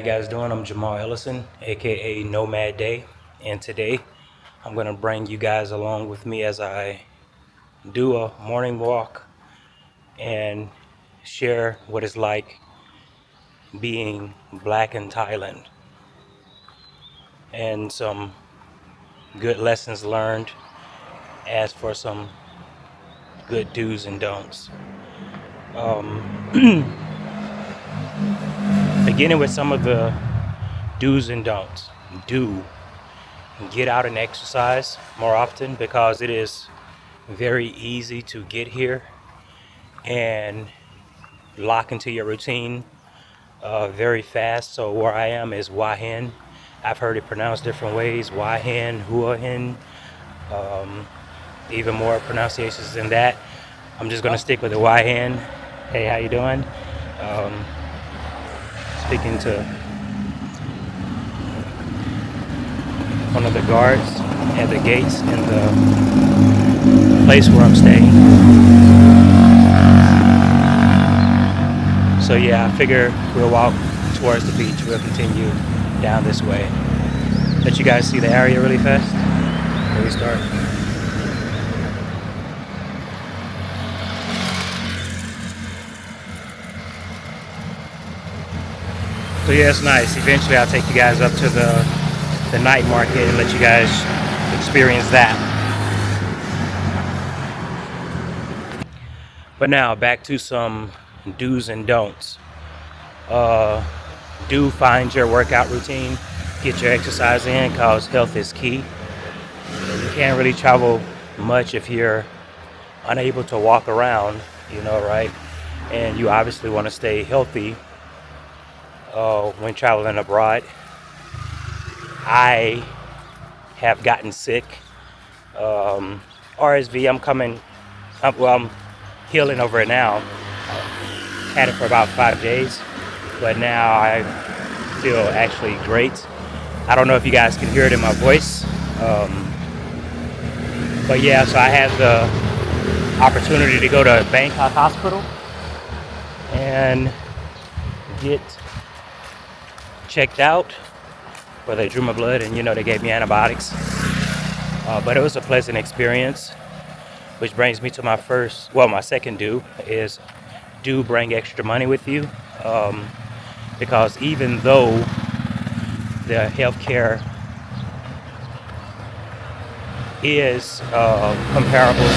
guys doing? I'm Jamal Ellison, aka Nomad Day, and today I'm going to bring you guys along with me as I do a morning walk and share what it's like being black in Thailand and some good lessons learned as for some good do's and don'ts. Beginning with some of the do's and don'ts. Do get out and exercise more often because it is very easy to get here and lock into your routine very fast. So where I am is Hua Hin. I've heard it pronounced different ways: Hua Hin, Hua Hin, even more pronunciations than that. I'm just gonna stick with the Hua Hin. Hey, how you doing? Speaking to one of the guards at the gates in the place where I'm staying. So yeah, I figure we'll walk towards the beach. We'll continue down this way. Let you guys see the area really fast before we start. So yeah, it's nice. Eventually I'll take you guys up to the night market and let you guys experience that. But now back to some do's and don'ts. Do find your workout routine, get your exercise in, cause health is key. You can't really travel much if you're unable to walk around, right? And you obviously want to stay healthy when traveling abroad. I have gotten sick. RSV, I'm healing over it now. Had it for about 5 days, but now I feel actually great. I don't know if you guys can hear it in my voice. But yeah, so I had the opportunity to go to Bangkok Hospital and get checked out, where they drew my blood and they gave me antibiotics. But it was a pleasant experience, which brings me to my second do is do bring extra money with you, because even though the healthcare is comparable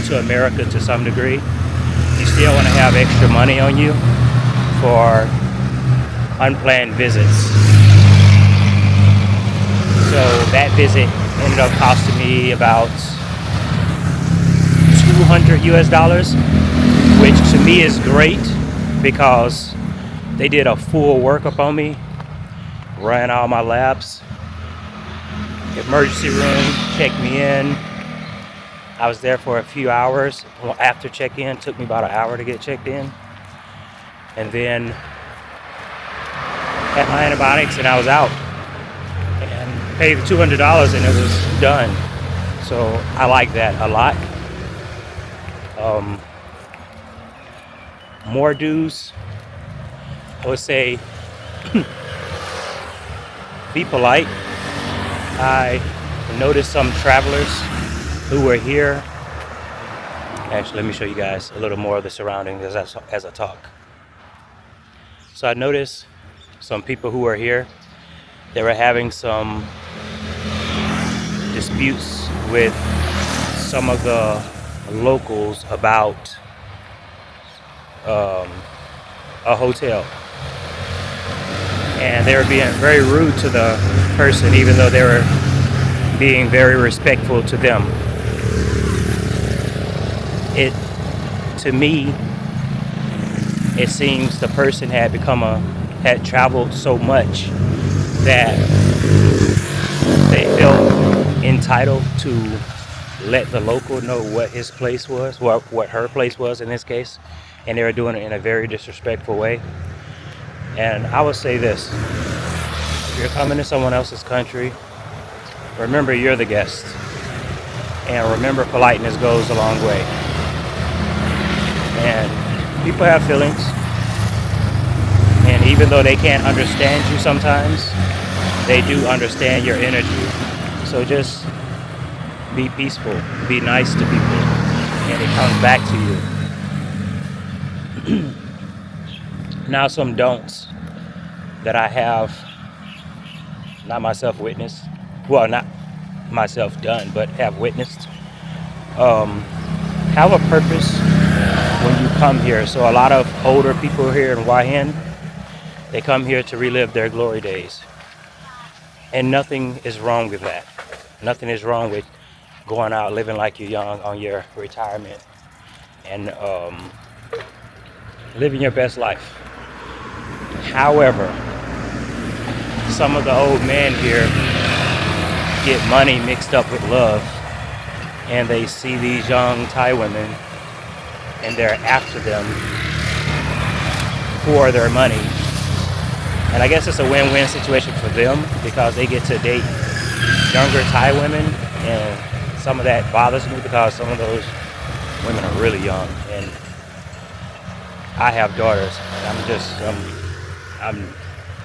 to America to some degree, you still want to have extra money on you for unplanned visits. So that visit ended up costing me about $200, which to me is great because they did a full workup on me, ran all my labs, emergency room, checked me in. I was there for a few hours. After check-in, took me about an hour to get checked in, and then had my antibiotics and I was out and paid the $200 and it was done. So I like that a lot. More dues, I would say be polite. I noticed some travelers who were here. Actually, let me show you guys a little more of the surroundings as I talk. So I noticed some people who were here, they were having some disputes with some of the locals about a hotel, and they were being very rude to the person, even though they were being very respectful to them. To me, it seems the person had traveled so much that they felt entitled to let the local know what his place was, what her place was in this case, and they were doing it in a very disrespectful way. And I would say this: if you're coming to someone else's country, remember you're the guest, and remember politeness goes a long way. And people have feelings, and Even though they can't understand you sometimes, they do understand your energy. So just be peaceful, be nice to people, and it comes back to you. Now some don'ts that I have not myself witnessed, well, not myself done, but have witnessed. Um, have a purpose when you come here. So a lot of older people here in Hua Hin, they come here to relive their glory days. And nothing is wrong with that. Nothing is wrong with going out, living like you're young on your retirement, and living your best life. However, some of the old men here get money mixed up with love, and they see these young Thai women and they're after them for their money. And I guess it's a win-win situation for them because they get to date younger Thai women, and some of that bothers me because some of those women are really young, and I have daughters, and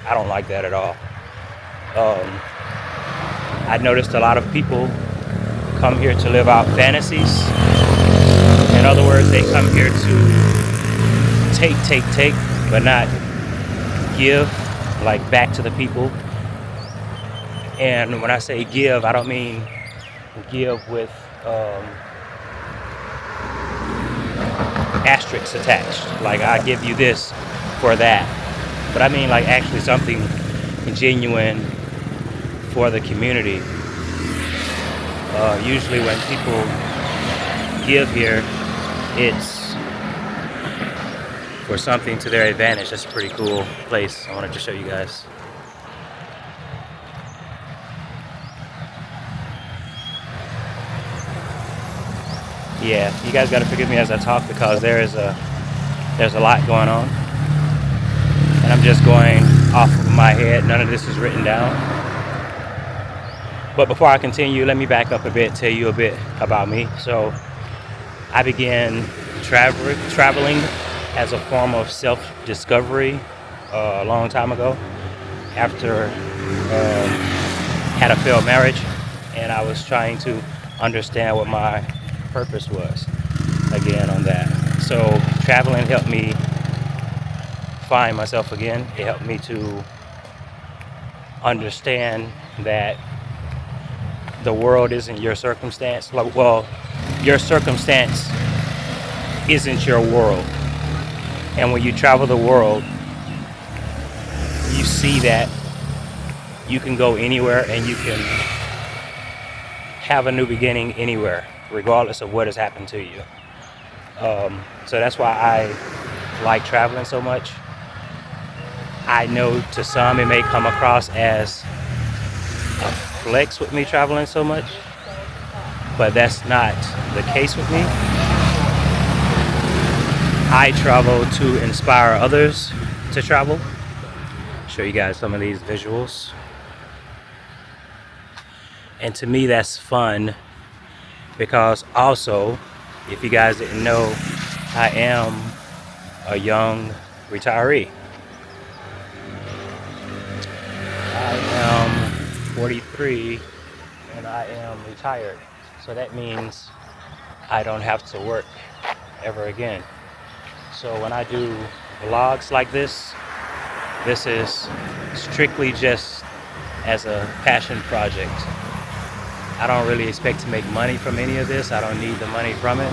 I don't like that at all. I noticed a lot of people come here to live out fantasies. In other words, they come here to take, but not give, like back to the people. And when I say give, I don't mean give with asterisks attached. Like I give you this for that. But I mean like actually something genuine for the community. Usually when people give here, it's for something to their advantage. That's a pretty cool place. I wanted to show you guys. Yeah, you guys gotta forgive me as I talk because there's a lot going on. And I'm just going off of my head. None of this is written down. But before I continue, let me back up a bit, tell you a bit about me. So I began traveling as a form of self-discovery a long time ago after had a failed marriage, and I was trying to understand what my purpose was again on that. So traveling helped me find myself again. It helped me to understand that the world isn't your circumstance. Well, your circumstance isn't your world. And when you travel the world, you see that you can go anywhere and you can have a new beginning anywhere, regardless of what has happened to you. So that's why I like traveling so much. I know to some it may come across as a flex with me traveling so much, but that's not the case with me. I travel to inspire others to travel. Show you guys some of these visuals. And to me that's fun because also, if you guys didn't know, I am a young retiree. I am 43 and I am retired. So that means I don't have to work ever again. So when I do vlogs like this is strictly just as a passion project. I don't really expect to make money from any of this. I don't need the money from it.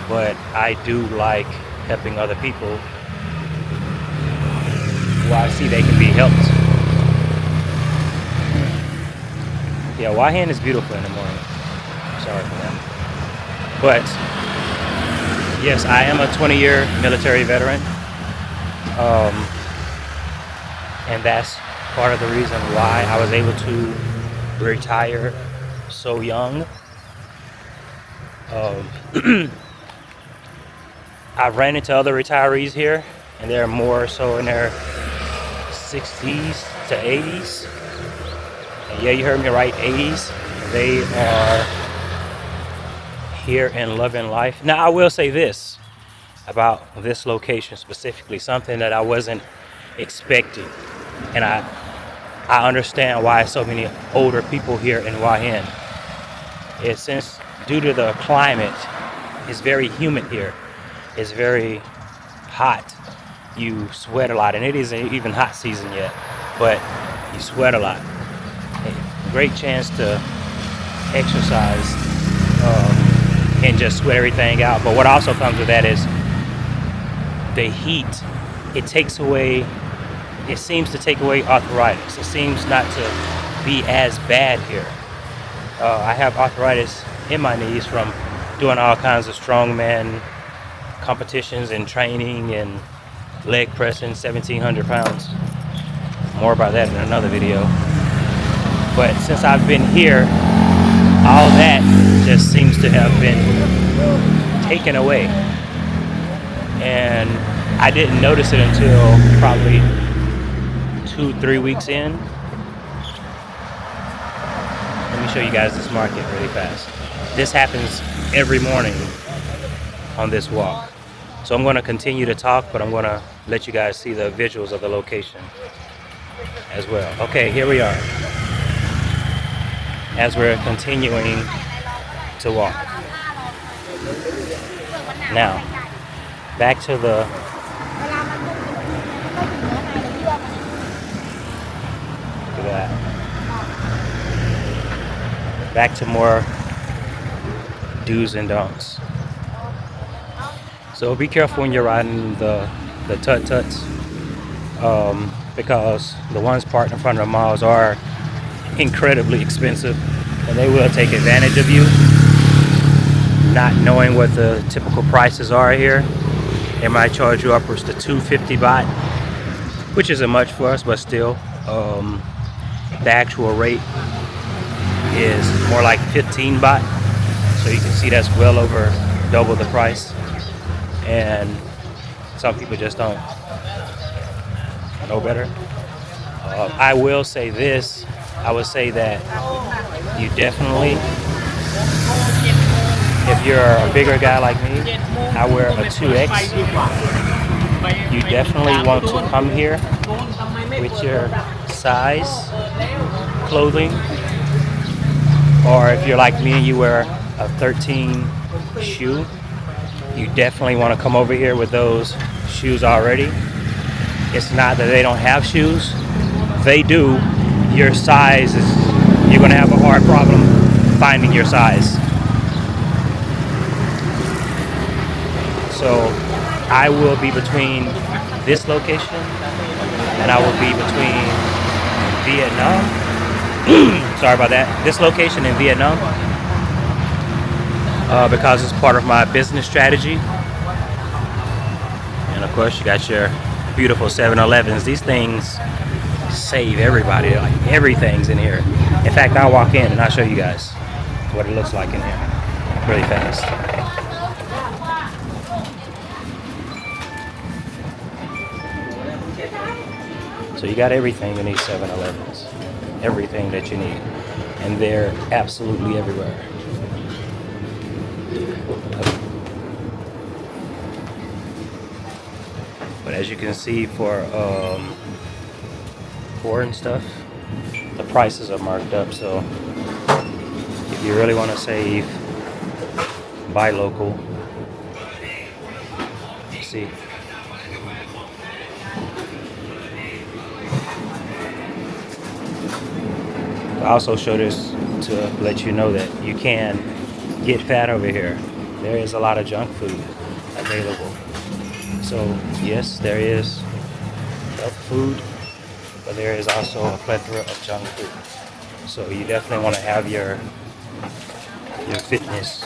But I do like helping other people who I see they can be helped. Yeah, Hua Hin is beautiful in the morning. Sorry for that. But yes, I am a 20-year military veteran. And that's part of the reason why I was able to retire so young. I've ran into other retirees here, and they're more so in their 60s to 80s. And yeah, you heard me right, 80s. They are here and loving life. Now, I will say this about this location specifically, something that I wasn't expecting. And I understand why so many older people here in Hua Hin. It's since due to the climate, it's very humid here. It's very hot. You sweat a lot, and it isn't even hot season yet, but you sweat a lot. A great chance to exercise and just sweat everything out. But what also comes with that is the heat. It takes away, it seems to take away arthritis. It seems not to be as bad here. I have arthritis in my knees from doing all kinds of strongman competitions and training and leg pressing 1,700 pounds. More about that in another video. But since I've been here, all that just seems to have been taken away. And I didn't notice it until probably 2-3 weeks in. Let me show you guys this market really fast. This happens every morning on this walk. So I'm going to continue to talk, but I'm going to let you guys see the visuals of the location as well. Okay, here we are. As we're continuing to walk. Now, back to the look at that. Back to more do's and don'ts. So be careful when you're riding the tut-tuts, because the ones parked in front of the malls are incredibly expensive, and they will take advantage of you, not knowing what the typical prices are here. They might charge you upwards to 250 baht, which isn't much for us, but still, the actual rate is more like 15 baht. So you can see that's well over double the price. And some people just don't know better. I will say this. I would say that you definitely, if you're a bigger guy like me, I wear a 2X. You definitely want to come here with your size clothing. Or if you're like me and you wear a 13 shoe, you definitely want to come over here with those shoes already. It's not that they don't have shoes. They do. Your size is, you're going to have a hard problem finding your size. So I will be between this location and I will be between Vietnam. Sorry about that. This location in Vietnam. Because it's part of my business strategy. And of course you got your beautiful 7-Elevens. These things save everybody. Like everything's in here. In fact, I'll walk in and I'll show you guys what it looks like in here really fast. So you got everything in these 7-Elevens. Everything that you need. And they're absolutely everywhere. But as you can see, for foreign stuff, the prices are marked up. So if you really want to save, buy local. See, I also show this to let you know that you can get fat over here. There is a lot of junk food available. So yes, there is health food, but there is also a plethora of junk food. So you definitely want to have your fitness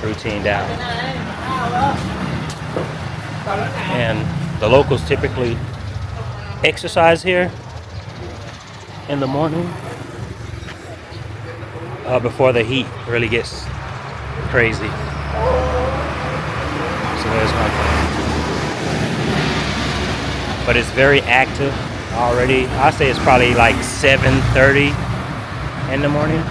routine down. And the locals typically exercise here in the morning before the heat really gets crazy. So there's one thing. But it's very active already. I'd say it's probably like 7:30 in the morning.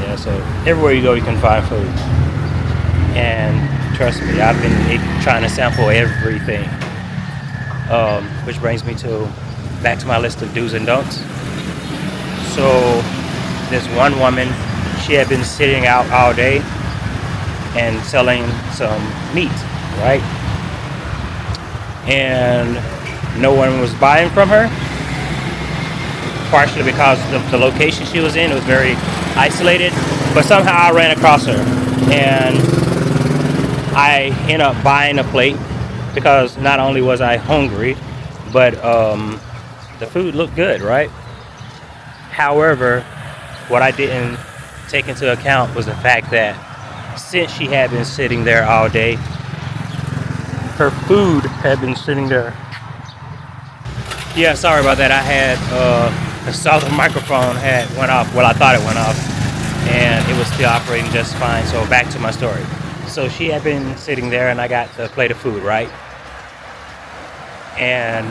Yeah, so everywhere you go you can find food. And trust me, I've been trying to sample everything. Which brings me to back to my list of do's and don'ts. So this one woman, she had been sitting out all day and selling some meat, right? And no one was buying from her, partially because of the location she was in. It was very isolated, but somehow I ran across her and I ended up buying a plate because not only was I hungry, but the food looked good, right? However, what I didn't take into account was the fact that since she had been sitting there all day, her food had been sitting there. Yeah, sorry about that. I had saw the microphone had went off. Well, I thought it went off, and it was still operating just fine. So back to my story. So she had been sitting there, and I got the plate of food, right? And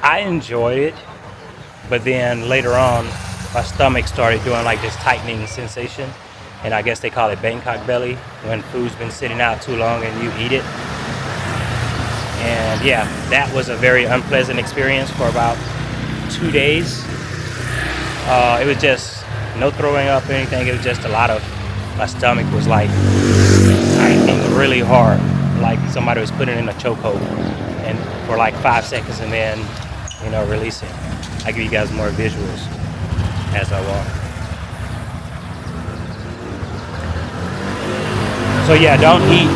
I enjoyed it, but then later on, my stomach started doing like this tightening sensation, and I guess they call it Bangkok belly when food's been sitting out too long and you eat it. And yeah, that was a very unpleasant experience for about 2 days. It was just no throwing up or anything. It was just a lot of, my stomach was like tightening really hard, like somebody was putting in a chokehold, and for like 5 seconds and then, you know, releasing. I give you guys more visuals as I walk. So yeah, don't eat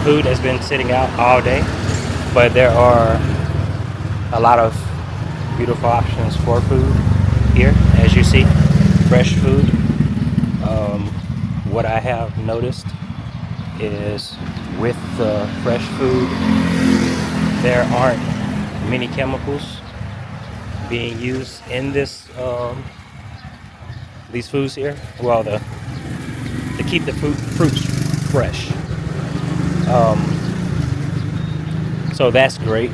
food that's been sitting out all day, but there are a lot of beautiful options for food here, as you see, fresh food. What I have noticed is with the fresh food, there aren't many chemicals being used in this these foods here. Well, to keep the fruits fresh. So that's great.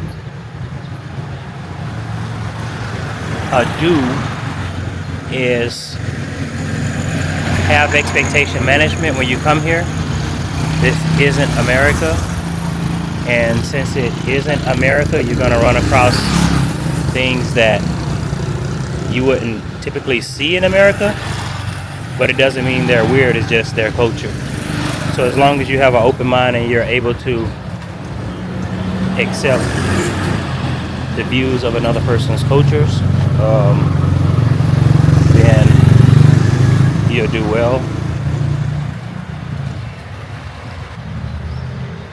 A do is have expectation management when you come here. This isn't America, and since it isn't America, you're going to run across things that you wouldn't typically see in America, but it doesn't mean they're weird, it's just their culture. So as long as you have an open mind and you're able to accept the views of another person's cultures, then you'll do well.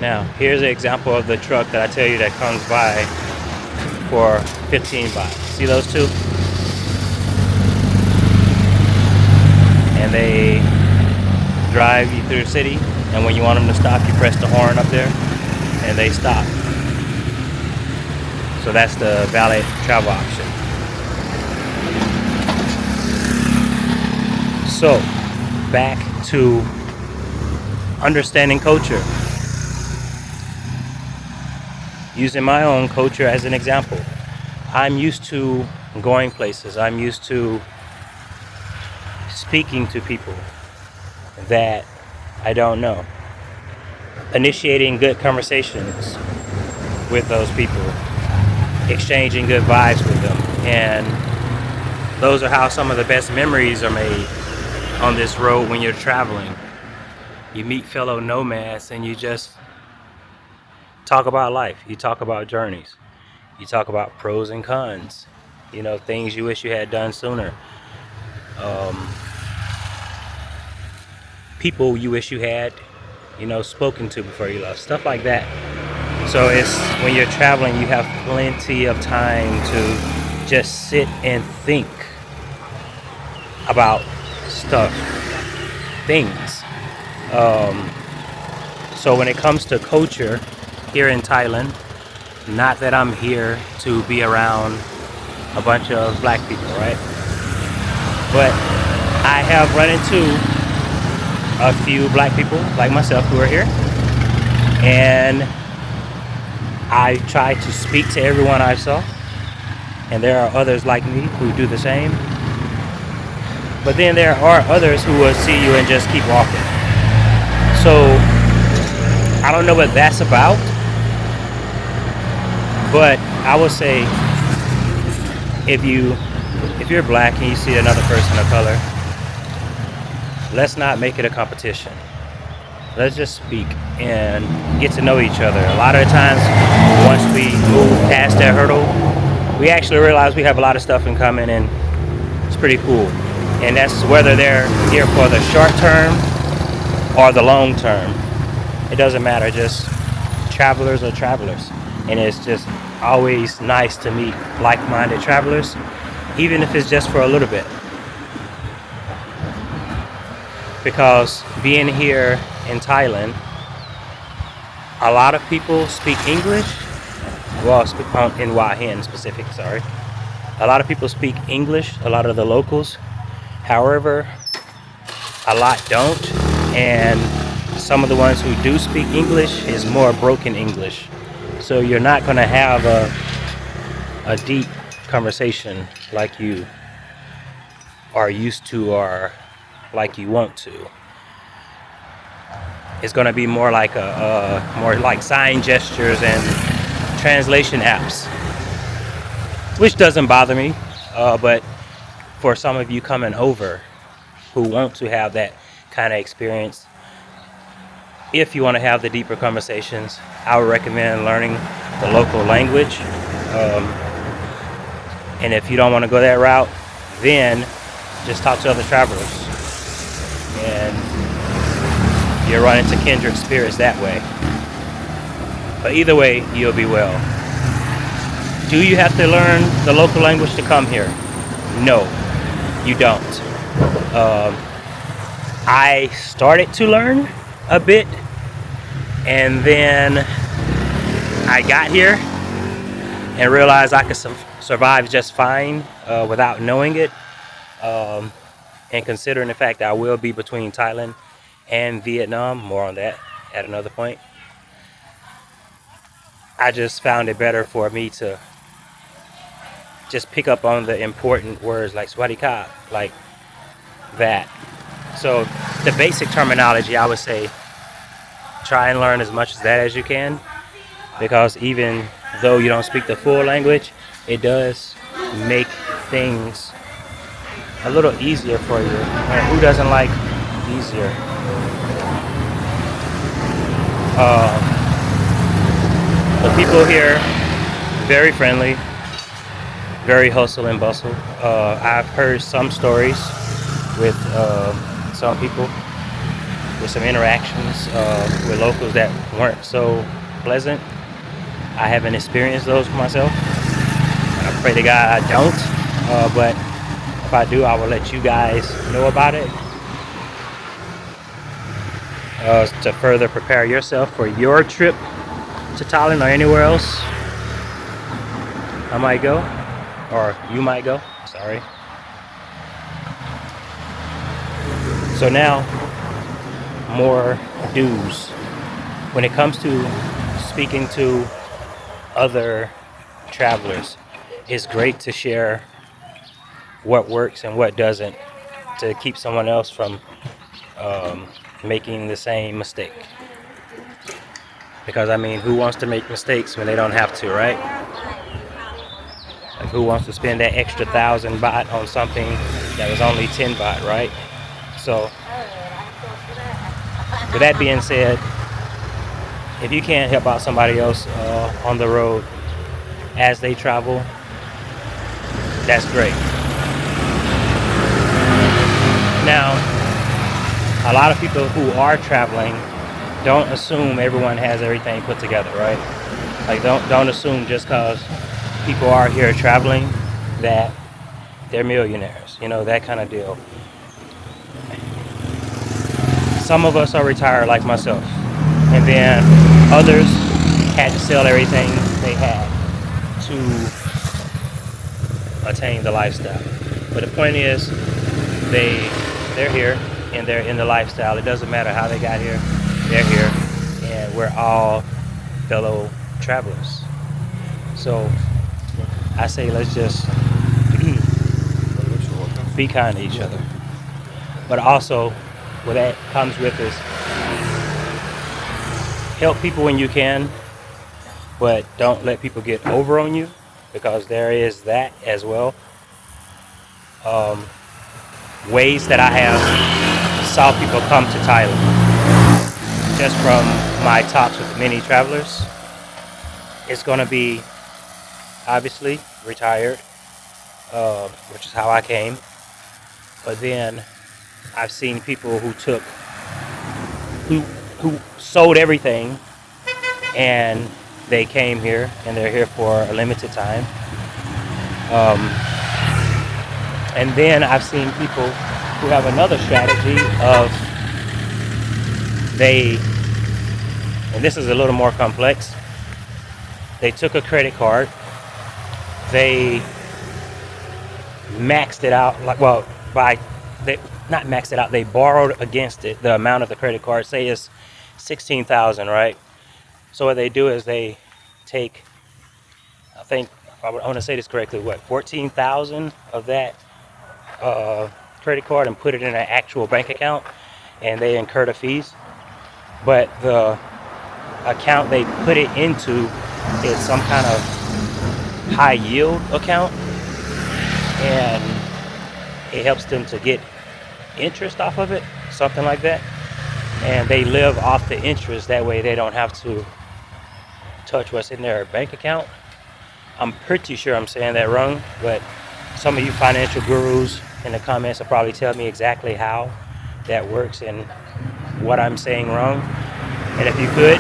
Now, here's an example of the truck that I tell you that comes by for 15 baht. See those two? And they drive you through the city, and when you want them to stop, you press the horn up there, and they stop. So that's the valet travel option. So, back to understanding culture. Using my own culture as an example. I'm used to going places. I'm used to speaking to people that I don't know. Initiating good conversations with those people. Exchanging good vibes with them. And those are how some of the best memories are made on this road when you're traveling. You meet fellow nomads and you just talk about life. You talk about journeys. You talk about pros and cons. You know, things you wish you had done sooner. People you wish you had, you know, spoken to before you left. Stuff like that. So it's when you're traveling, you have plenty of time to just sit and think about stuff, things. So when it comes to culture here in Thailand, not that I'm here to be around a bunch of black people, right? But I have run into a few black people like myself who are here, and I try to speak to everyone I saw, and there are others like me who do the same. But then there are others who will see you and just keep walking. So I don't know what that's about, but I would say if you're black and you see another person of color, let's not make it a competition. Let's just speak and get to know each other. A lot of the times, once we move past that hurdle, we actually realize we have a lot of stuff in common, and it's pretty cool. And that's whether they're here for the short term or the long term. It doesn't matter. Just travelers are travelers, and it's just always nice to meet like-minded travelers, even if it's just for a little bit. Because being here in Thailand, a lot of people speak English. Well, in Hua Hin specific, sorry. A lot of people speak English, a lot of the locals. However, a lot don't. And some of the ones who do speak English is more broken English. So you're not going to have a deep conversation like you are used to or like you want to. It's going to be more like more like sign gestures and translation apps, which doesn't bother me. But for some of you coming over who want to have that kind of experience, if you want to have the deeper conversations, I would recommend learning the local language. And if you don't want to go that route, then just talk to other travelers. And you'll run into kindred spirits that way. But either way, you'll be well. Do you have to learn the local language to come here? No, you don't. I started to learn a bit, and then I got here and realized I could survive just fine without knowing it. And considering the fact that I will be between Thailand and Vietnam, more on that at another point, I just found it better for me to just pick up on the important words like swadika, like that. So the basic terminology, I would say, try and learn as much of that as you can, because even though you don't speak the full language, it does make things a little easier for you. And who doesn't like easier? The people here, very friendly, very hustle and bustle. I've heard some stories with some people, with some interactions with locals that weren't so pleasant. I haven't experienced those myself. I pray to God I don't, but if I do, I will let you guys know about it to further prepare yourself for your trip to Thailand or anywhere else I might go, or you might go, sorry. So now, more do's. When it comes to speaking to other travelers, it's great to share what works and what doesn't to keep someone else from making the same mistake. Because I mean, who wants to make mistakes when they don't have to, right? Like, who wants to spend that extra 1,000 baht on something that was only 10 baht, right? So, with that being said, if you can't help out somebody else on the road as they travel, that's great. Now, a lot of people who are traveling don't assume everyone has everything put together, right? Like, don't assume just because people are here traveling that they're millionaires, you know, that kind of deal. Some of us are retired like myself, and then others had to sell everything they had to attain the lifestyle. But the point is, they're here and they're in the lifestyle. It doesn't matter how they got here, they're here, and we're all fellow travelers. So I say let's just be kind to each other. But also, what that comes with is help people when you can, but don't let people get over on you, because there is that as well. Um, Ways that I have saw people come to Thailand just from my talks with many travelers. It's going to be obviously retired, which is how I came. But then I've seen people who who sold everything and they came here and they're here for a limited time. Um, and then I've seen people who have another strategy of they, and this is a little more complex. They took a credit card, they maxed it out, like, well, by they not maxed it out, they borrowed against it the amount of the credit card. Say it's 16,000, right? So what they do is they take, I think, I want to say this correctly, what, 14,000 of that credit card and put it in an actual bank account, and they incur the fees. But the account they put it into is some kind of high yield account, and it helps them to get interest off of it, something like that. And they live off the interest. That way they don't have to touch what's in their bank account. I'm pretty sure I'm saying that wrong, but some of you financial gurus in the comments will probably tell me exactly how that works and what I'm saying wrong. And if you could,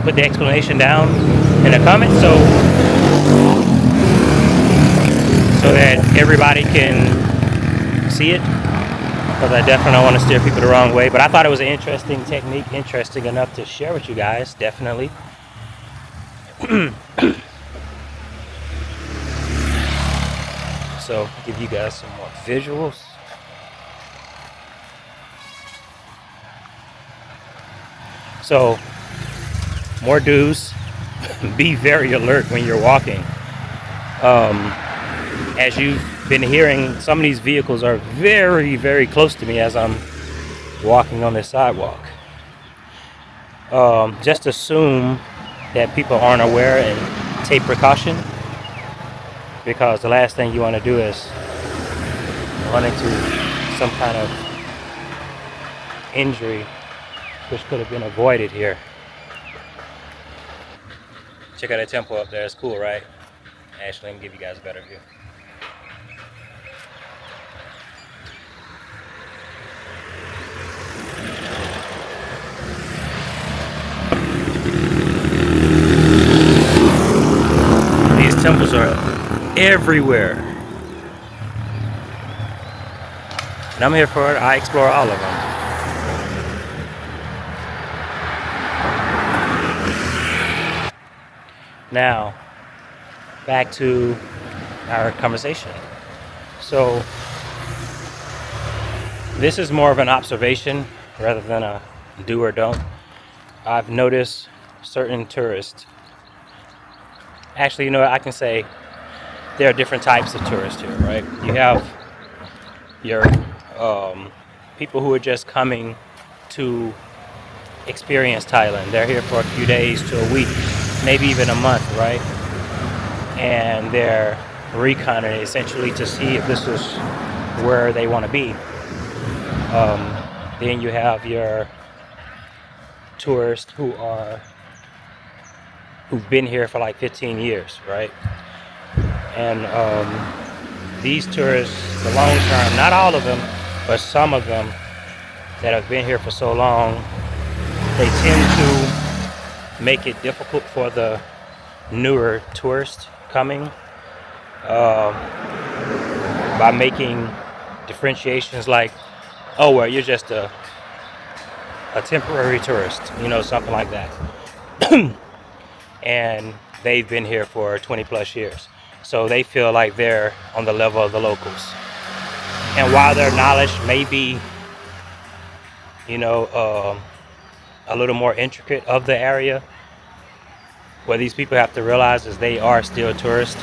put the explanation down in the comments so that everybody can see it, because I definitely don't want to steer people the wrong way. But I thought it was an interesting technique, interesting enough to share with you guys, definitely. So give you guys some more visuals. So more do's. Be very alert when you're walking. As you've been hearing, some of these vehicles are very, very close to me as I'm walking on this sidewalk. Just assume that people aren't aware and take precaution, because the last thing you want to do is run into some kind of injury which could have been avoided here. Check out that temple up there. It's cool, right? Actually, let me give you guys a better view. These temples are everywhere. And I'm here for it. I explore all of them. Now, back to our conversation. So, this is more of an observation rather than a do or don't. I've noticed certain tourists. Actually, you know what, I can say there are different types of tourists here, right? You have your people who are just coming to experience Thailand. They're here for a few days to a week, maybe even a month, right? And they're reconning essentially to see if this is where they want to be. Then you have your tourists who've been here for like 15 years, right? And these tourists, the long term, not all of them, but some of them that have been here for so long, they tend to make it difficult for the newer tourists coming by making differentiations like, oh, well, you're just a temporary tourist, you know, something like that. And they've been here for 20 plus years. So they feel like they're on the level of the locals. And while their knowledge may be, you know, a little more intricate of the area, what these people have to realize is they are still tourists.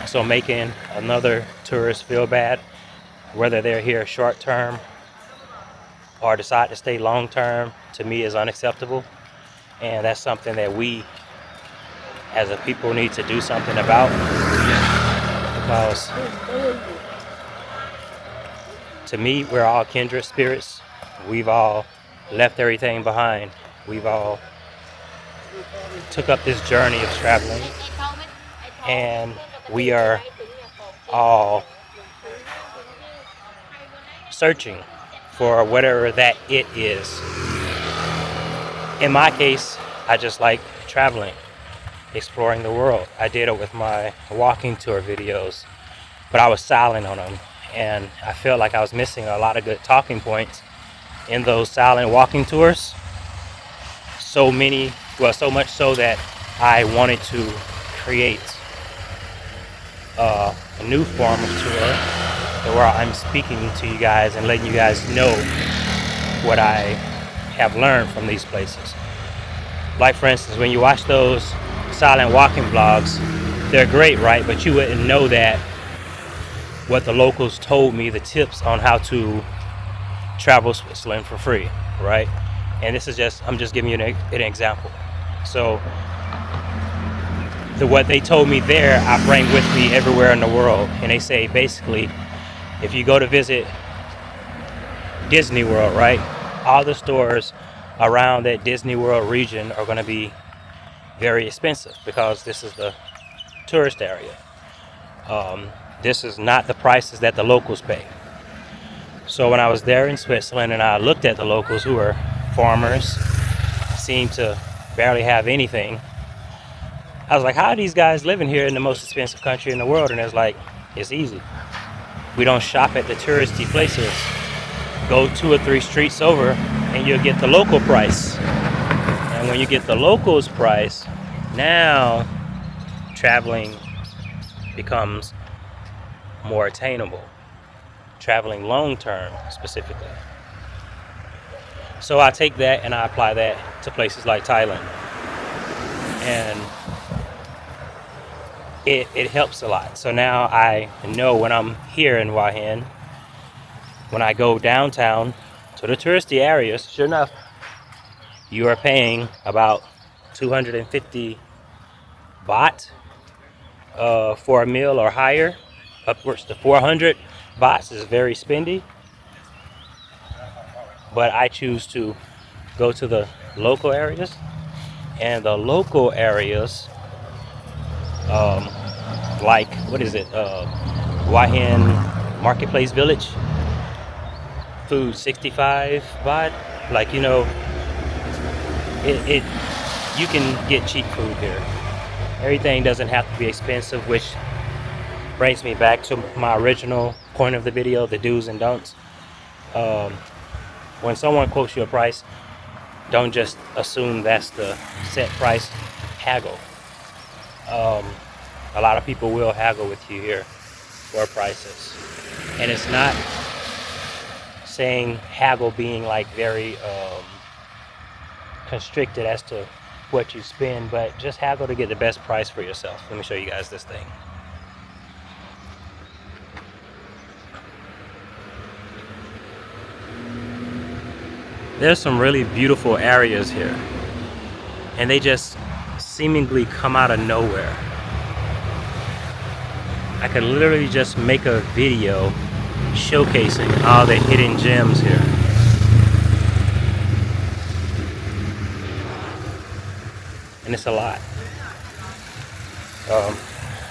So making another tourist feel bad, whether they're here short term or decide to stay long term, to me is unacceptable. And that's something that we as a people need to do something about, because to me, we're all kindred spirits. We've all left everything behind. We've all took up this journey of traveling, and we are all searching for whatever that it is. In my case, I just like traveling, exploring the world. I did it with my walking tour videos, but I was silent on them, and I felt like I was missing a lot of good talking points in those silent walking tours. So much so that I wanted to create a new form of tour where I'm speaking to you guys and letting you guys know what I have learned from these places. Like, for instance, when you watch those silent walking vlogs, they're great, right? But you wouldn't know that what the locals told me, the tips on how to travel Switzerland for free, right? And this is I'm just giving you an example. So what they told me there, I bring with me everywhere in the world. And they say, basically, if you go to visit Disney World, right, all the stores around that Disney World region are going to be very expensive, because this is the tourist area. This is not the prices that the locals pay. So when I was there in Switzerland and I looked at the locals, who were farmers, seemed to barely have anything, I was like, how are these guys living here in the most expensive country in the world? And it's like, it's easy. We don't shop at the touristy places. Go 2 or 3 streets over and you'll get the local price. And when you get the locals price, now traveling becomes more attainable. Traveling long term specifically. So I take that and I apply that to places like Thailand. And it helps a lot. So now I know when I'm here in Hua Hin, when I go downtown to the touristy areas, sure enough, you are paying about 250 baht for a meal or higher. Upwards to 400 bahts is very spendy. But I choose to go to the local areas. And the local areas, like, what is it? Hua Hin Marketplace Village. Food 65 baht. Like, you know, you can get cheap food here. Everything doesn't have to be expensive, which brings me back to my original point of the video, the do's and don'ts. When someone quotes you a price, don't just assume that's the set price. Haggle. A lot of people will haggle with you here for prices. And it's not saying haggle being like very constricted as to what you spend, but just haggle to get the best price for yourself. Let me show you guys this thing. There's some really beautiful areas here, and they just seemingly come out of nowhere. I could literally just make a video showcasing all the hidden gems here. And it's a lot.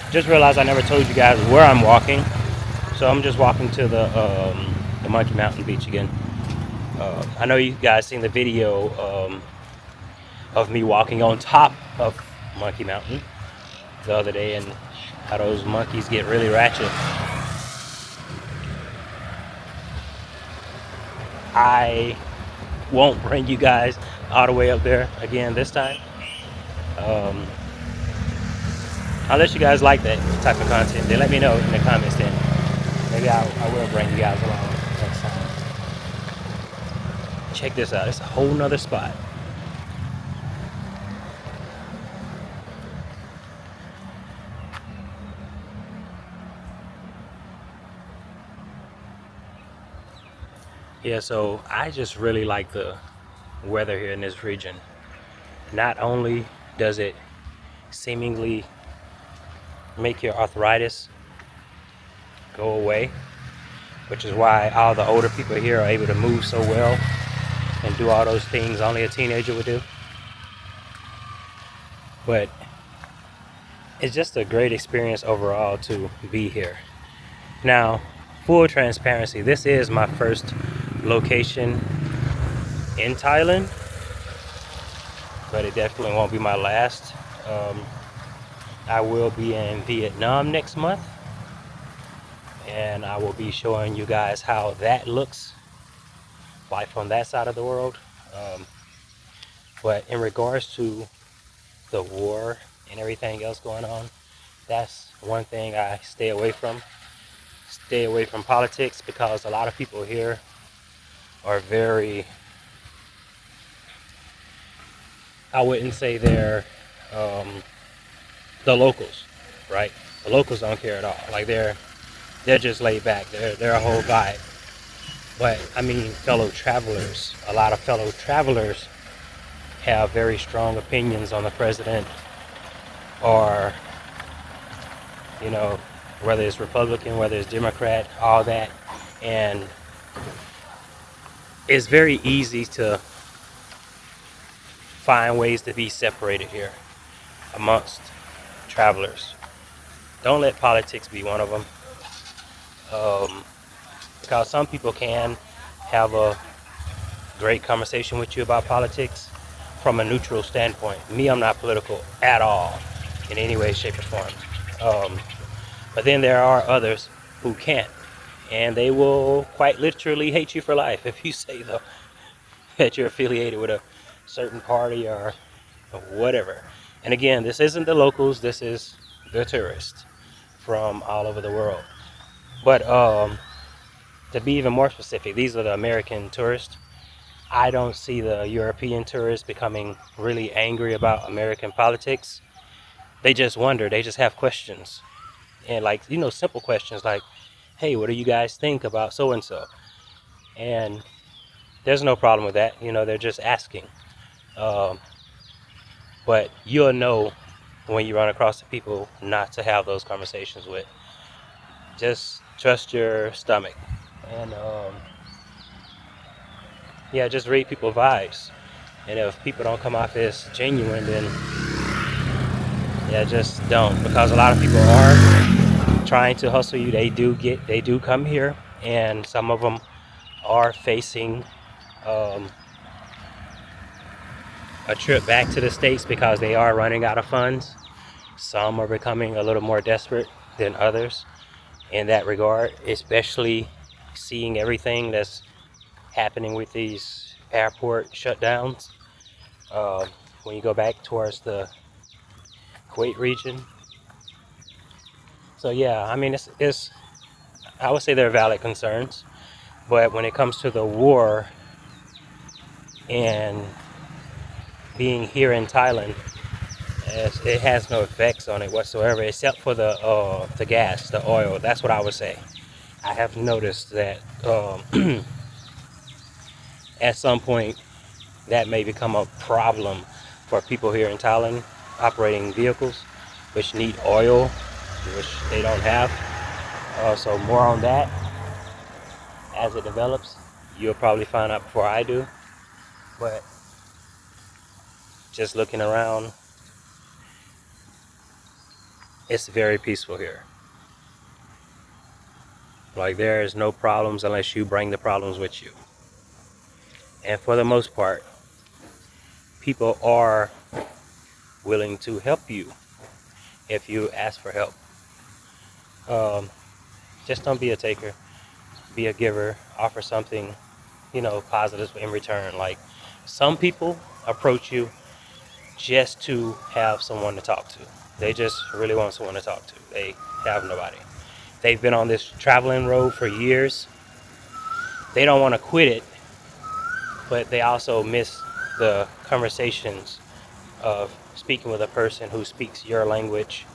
Just realized I never told you guys where I'm walking. So I'm just walking to the Monkey Mountain Beach again. I know you guys seen the video of me walking on top of Monkey Mountain the other day, and how those monkeys get really ratchet. I won't bring you guys all the way up there again this time. Unless you guys like that type of content, then let me know in the comments, then maybe I will bring you guys along next time. Check this out, it's a whole nother spot. Yeah, so I just really like the weather here in this region. Not only does it seemingly make your arthritis go away, which is why all the older people here are able to move so well and do all those things only a teenager would do, but it's just a great experience overall to be here. Now, full transparency, this is my first location in Thailand, but it definitely won't be my last. Um, I will be in Vietnam next month, and I will be showing you guys how that looks, life on that side of the world. Um, but in regards to the war and everything else going on, that's one thing I stay away from. Stay away from politics because a lot of people here are very, I wouldn't say they're um, the locals, right? The locals don't care at all. Like they're just laid back. They're a whole vibe. But I mean, fellow travelers. A lot of fellow travelers have very strong opinions on the president, or you know, whether it's Republican, whether it's Democrat, all that, and it's very easy to find ways to be separated here amongst travelers. Don't let politics be one of them, because some people can have a great conversation with you about politics from a neutral standpoint. Me, I'm not political at all in any way, shape, or form. But then there are others who can't, and they will quite literally hate you for life if you say though that you're affiliated with a certain party or whatever. And again, this isn't the locals, this is the tourists from all over the world. But to be even more specific, these are the American tourists. I don't see the European tourists becoming really angry about American politics. They just wonder, they just have questions. And like, simple questions like, hey, what do you guys think about so and so? And there's no problem with that. They're just asking. Um, but you'll know when you run across the people not to have those conversations with. Just trust your stomach. And yeah, just read people's vibes. And if people don't come off as genuine, then yeah, just don't. Because a lot of people are trying to hustle you. They do come here, and some of them are facing um, a trip back to the States because they are running out of funds. Some are becoming a little more desperate than others in that regard, especially seeing everything that's happening with these airport shutdowns. Uh, when you go back towards the Kuwait region. So yeah, I mean, it's I would say they're valid concerns, but when it comes to the war and being here in Thailand, it has no effects on it whatsoever, except for the gas, the oil. That's what I would say. I have noticed that at some point that may become a problem for people here in Thailand operating vehicles, which need oil, which they don't have. So more on that as it develops. You'll probably find out before I do. But just looking around, it's very peaceful here. Like there is no problems unless you bring the problems with you. And for the most part, people are willing to help you if you ask for help. Um, just don't be a taker. Be a giver. Offer something, positive in return. Like some people approach you just to have someone to talk to. They just really want someone to talk to. They have nobody. They've been on this traveling road for years. They don't want to quit it, but they also miss the conversations of speaking with a person who speaks your language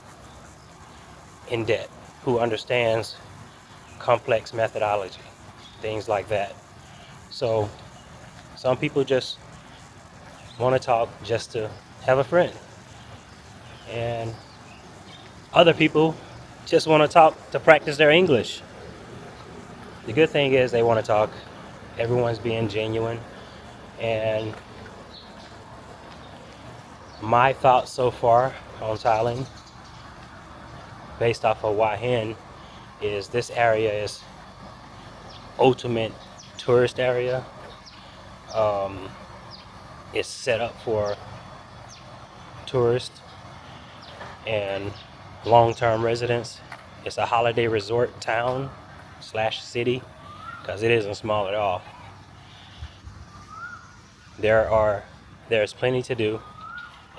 in depth, who understands complex methodology, things like that. So some people just want to talk just to have a friend, and other people just want to talk to practice their English. The good thing is they want to talk. Everyone's being genuine, and my thoughts so far on Thailand, based off of Hua Hin, is this area is ultimate tourist area. Um, it's set up for tourists and long-term residents. It's a holiday resort town slash city because it isn't small at all. There's plenty to do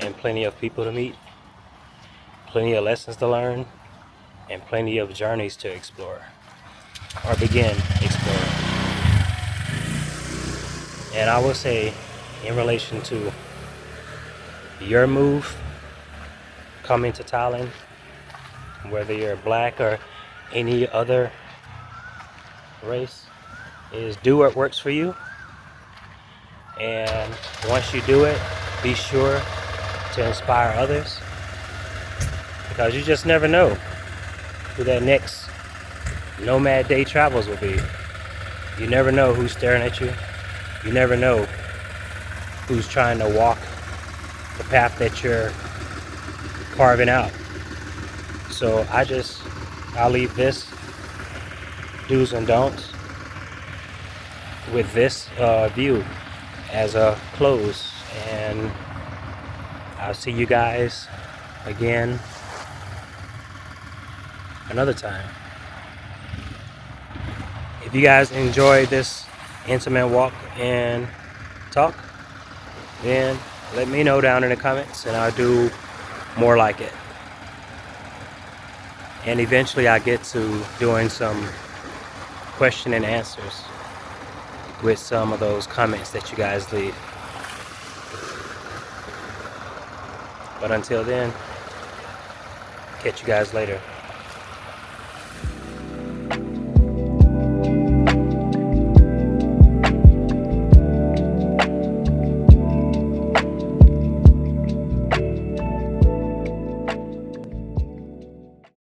and plenty of people to meet, plenty of lessons to learn, and plenty of journeys to explore or begin exploring. And I will say, in relation to your move coming to Thailand, whether you're black or any other race, is do what works for you. And once you do it, be sure to inspire others, because you just never know who that next Nomad Day travels will be. You never know who's staring at you. You never know who's trying to walk the path that you're carving out. So I'll leave this do's and don'ts with this view as a close, and I'll see you guys again another time. If you guys enjoyed this intimate walk and talk, then let me know down in the comments and I'll do more like it. And eventually I get to doing some question and answers with some of those comments that you guys leave. But until then, catch you guys later.